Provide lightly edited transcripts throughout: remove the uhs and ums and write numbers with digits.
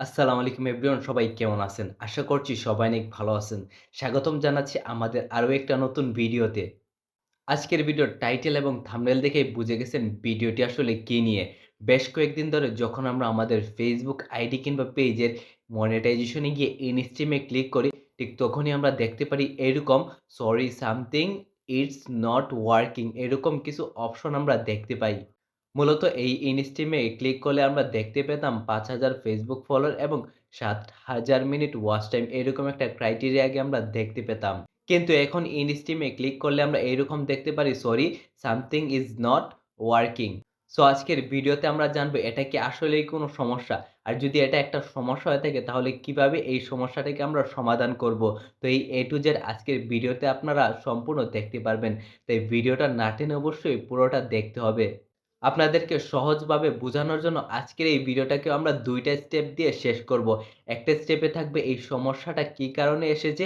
আসসালামু আলাইকুম এভরিওয়ান, সবাই কেমন আছেন? আশা করছি সবাই অনেক ভালো আছেন। স্বাগতম জানাচ্ছি আমাদের আরও একটা নতুন ভিডিওতে। আজকের ভিডিওর টাইটেল এবং থাম্বনেল দেখেই বুঝে গেছেন ভিডিওটি আসলে কী নিয়ে। বেশ কয়েকদিন ধরে যখন আমরা আমাদের ফেসবুক আইডি কিংবা পেজের মনিটাইজেশনে গিয়ে ইনস্ট্রিমে ক্লিক করি, ঠিক তখনই আমরা দেখতে পারি এরকম sorry something it's not working এরকম কিছু অপশন আমরা দেখতে পাই। মূলত এই ইনস্ট্রিমে ক্লিক করলে আমরা দেখতে পেতাম ৫,০০০ ফেসবুক ফলোয়ার এবং ৭,০০০ মিনিট ওয়াচ টাইম এরকম একটা ক্রাইটেরিয়া আগে আমরা দেখতে পেতাম। কিন্তু এখন ইনস্ট্রিমে ক্লিক করলে আমরা এইরকম দেখতে পারি sorry something is not working. So আজকের ভিডিওতে আমরা জানবো এটা কি আসলেই কোনো সমস্যা? আর যদি এটা একটা সমস্যা হয়ে থাকে তাহলে কিভাবে এই সমস্যাটাকে আমরা সমাধান করব? তো এই A to Z আজকের ভিডিওতে আপনারা সম্পূর্ণ দেখতে পারবেন। তাই ভিডিওটা না টেনে অবশ্যই পুরোটা দেখতে হবে। আপনাদেরকে সহজভাবে বোঝানোর জন্য আজকের এই ভিডিওটাকেও আমরা ২ টা স্টেপ দিয়ে শেষ করব। একটা স্টেপে থাকবে এই সমস্যাটা কী কারণে এসেছে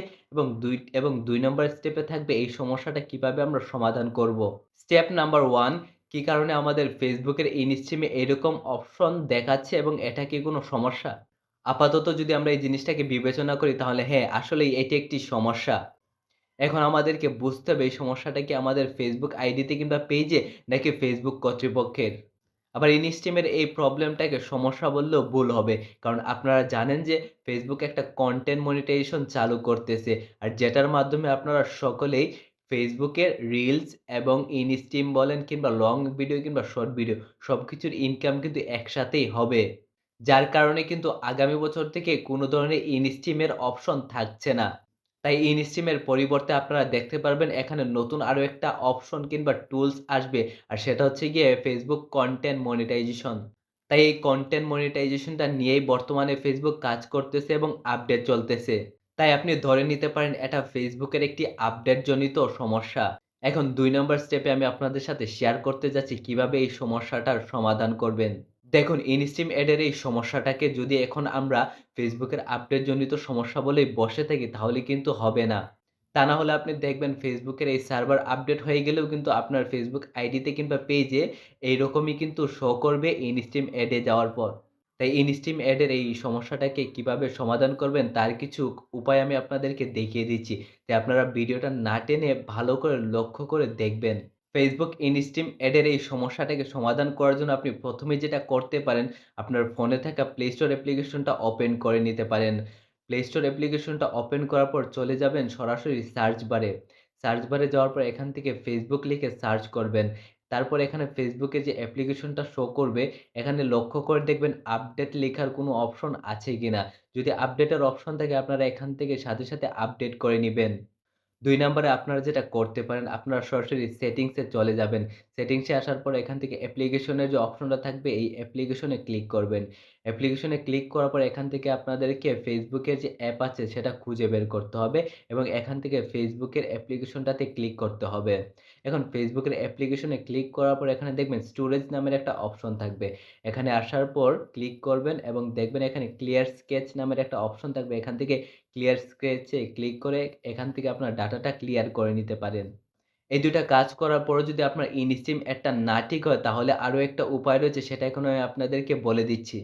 এবং ২ নম্বর স্টেপে থাকবে এই সমস্যাটা কিভাবে আমরা সমাধান করব। স্টেপ নাম্বার 1, কী কারণে আমাদের ফেসবুকের ইনস্ট্রিমে এরকম অপশন দেখাচ্ছে এবং এটা কি কোনো সমস্যা? আপাতত যদি আমরা এই জিনিসটাকে বিবেচনা করি তাহলে হ্যাঁ, আসলেই এটি একটি সমস্যা। এখন আমাদেরকে বুঝতে হবে এই সমস্যাটা কি আমাদের Facebook আইডিতে কিংবা পেইজে নাকি Facebook কর্তৃপক্ষের। আবার ইনস্টিমের এই প্রবলেমটাকে সমস্যা বললেও ভুল হবে। কারণ আপনারা জানেন যে Facebook একটা কনটেন্ট মনিটাইজেশন চালু করতেছে। আর যেটার মাধ্যমে আপনারা সকলেই Facebook এর রিলস এবং ইনস্টিম বলেন কিংবা লং ভিডিও কিংবা শর্ট ভিডিও সবকিছুর ইনকাম কিন্তু একসাথেই হবে। যার কারণে কিন্তু আগামী বছর থেকে কোনো ধরনের ইনস্টিমের অপশন থাকছে না। তাই ইনস্ট্রিমের পরিবর্তে আপনারা দেখতে পারবেন এখানে নতুন আরো একটা অপশন কিংবা টুলস আসবে। আর সেটা হচ্ছে গিয়ে Facebook কনটেন্ট মনিটাইজেশন। তাই এই কনটেন্ট মনিটাইজেশনটা নিয়েই বর্তমানে Facebook কাজ করতেছে এবং আপডেট চলতেছে। তাই আপনি ধরে নিতে পারেন এটা Facebook এর একটি আপডেট জনিত সমস্যা। এখন ২ নম্বর স্টেপে আমি আপনাদের সাথে শেয়ার করতে যাচ্ছি কিভাবে এই সমস্যাটার সমাধান করবেন। দেখুন ইনস্ট্রিম অ্যাডের এই সমস্যাটাকে যদি এখন আমরা ফেসবুকের আপডেট জনিত সমস্যা বলেই বসে থাকি তাহলে কিন্তু হবে না। তা না হলে আপনি দেখবেন ফেসবুকের এই সার্ভার আপডেট হয়ে গেলেও কিন্তু আপনার ফেসবুক আইডিতে কিংবা পেজে এইরকমই কিন্তু শো করবে ইনস্ট্রিম অ্যাডে যাওয়ার পর। তাই ইনস্ট্রিম অ্যাডের এই সমস্যাটাকে কিভাবে সমাধান করবেন তার কিছু উপায় আমি আপনাদেরকে দেখিয়ে দিচ্ছি। তাই আপনারা ভিডিওটা না টেনে ভালো করে লক্ষ্য করে দেখবেন। Facebook ইনস্ট্রিম অ্যাডের এই সমস্যাটাকে সমাধান করার জন্য আপনি ১ম এ যেটা করতে পারেন, আপনার ফোনে থাকা Play Store অ্যাপ্লিকেশনটা ওপেন করে নিতে পারেন। Play Store অ্যাপ্লিকেশনটা ওপেন করার পর চলে যাবেন সরাসরি সার্চ বারে। সার্চ বারে যাওয়ার পর এখান থেকে Facebook লিখে সার্চ করবেন। তারপর এখানে Facebook এর যে অ্যাপ্লিকেশনটা শো করবে, এখানে লক্ষ্য করে দেখবেন আপডেট লেখার কোনো অপশন আছে কিনা। যদি আপডেটের অপশন থাকে আপনারা এখান থেকে সাথে আপডেট করে নিবেন। ২ নাম্বারে আপনারা যেটা করতে পারেন, আপনারা সরাসরি সেটিংস এ চলে যাবেন। সেটিংস এ আসার পর এখান থেকে অ্যাপ্লিকেশনের যে অপশনটা থাকবে, এই অ্যাপ্লিকেশনে ক্লিক করবেন। অ্যাপ্লিকেশনে ক্লিক করার পর এখান থেকে আপনাদেরকে Facebook এর যে অ্যাপ আছে সেটা খুঁজে বের করতে হবে এবং এখান থেকে Facebook এর অ্যাপ্লিকেশনটাতে ক্লিক করতে হবে। এখন Facebook এর অ্যাপ্লিকেশনে ক্লিক করার পর এখানে দেখবেন স্টোরেজ নামের একটা অপশন থাকবে। এখানে আসার পর ক্লিক করবেন এবং দেখবেন এখানে ক্লিয়ার স্কেচ নামের একটা অপশন থাকবে। এখান থেকে ক্লিয়ার স্কেচে ক্লিক করে এখান থেকে আপনার ডাটাটা ক্লিয়ার করে নিতে পারেন। এই ২ টা কাজ করার পরেও যদি আপনার ইনস্ট্রিম অ্যাডটা না ঠিক হয় তাহলে আরো একটা উপায় রয়েছে সেটা এখন আমি আপনাদেরকে বলে দিচ্ছি।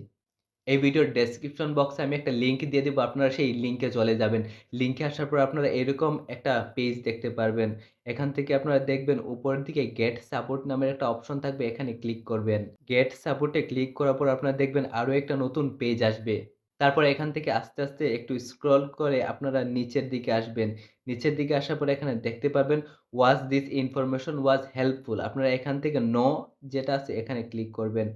এই ভিডিওর ডেসক্রিপশন বক্সে আমি একটা লিংক দিয়ে দিব। আপনারা সেই লিংকে চলে যাবেন। লিংকে আসার পর আপনারা এরকম একটা পেজ দেখতে পারবেন। এখান থেকে আপনারা দেখবেন উপরের দিকে গেট সাপোর্ট নামের একটা অপশন থাকবে এখানে ক্লিক করবেন। গেট সাপোর্ট এ ক্লিক করার পর আপনারা দেখবেন আরো একটা নতুন পেজ আসবে। তারপর এখান থেকে আস্তে একটু স্ক্রল করে আপনারা নিচের দিকে আসবেন। নিচের দিকে আসার পরে এখানে দেখতে পাবেন "was this information was helpful" আপনারা এখান থেকে নো যেটা আছে এখানে ক্লিক করবেন।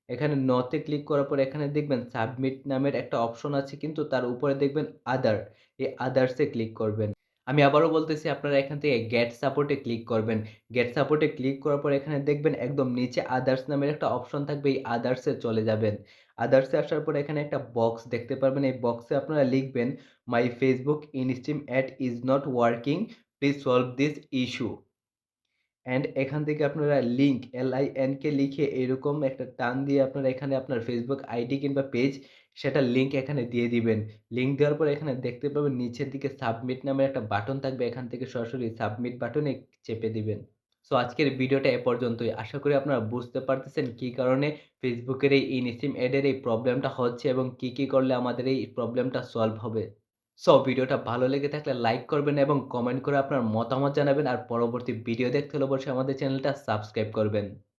এখানে নো তে ক্লিক করার পর এখানে দেখবেন সাবমিট নামের একটা অপশন আছে কিন্তু তার উপরে দেখবেন আদার। এই আদার্স এ ক্লিক করবেন। আমি আবারও বলতেছি আপনারা এখান থেকে গেট সাপোর্ট এ ক্লিক করবেন। গেট সাপোর্ট এ ক্লিক করার পর এখানে দেখবেন একদম নিচে আদার্স নামের একটা অপশন থাকবে। এই আদার্স এ চলে যাবেন। আদার্স এ আসার পর এখানে একটা বক্স দেখতে পারবেন। এই বক্সে আপনারা লিখবেন my Facebook instream add is not working. Please solve this issue. And এখান থেকে আপনারা লিঙ্ক LINK লিখে এরকম একটা টান দিয়ে আপনারা এখানে আপনার Facebook আইডি কিংবা পেজ সেটার লিঙ্ক এখানে দিয়ে দিবেন। লিঙ্ক দেওয়ার পর এখানে দেখতে পাবেন নিচের দিকে সাবমিট নামের একটা বাটন থাকবে। এখান থেকে সরাসরি সাবমিট বাটনে চেপে দিবেন। সো আজকের ভিডিওটা এ পর্যন্তই। আশা করি আপনারা বুঝতে পারতেছেন কি কারণে ফেসবুকের এই ইনস্ট্রিম অ্যাডের এই প্রবলেমটা হচ্ছে এবং কি করলে আমাদের এই প্রবলেমটা সলভ হবে। সো ভিডিওটা ভালো লেগে থাকলে লাইক করবেন এবং কমেন্ট করে আপনার মতামত জানাবেন। আর পরবর্তী ভিডিও দেখতে হলে অবশ্যই আমাদের চ্যানেলটা সাবস্ক্রাইব করবেন।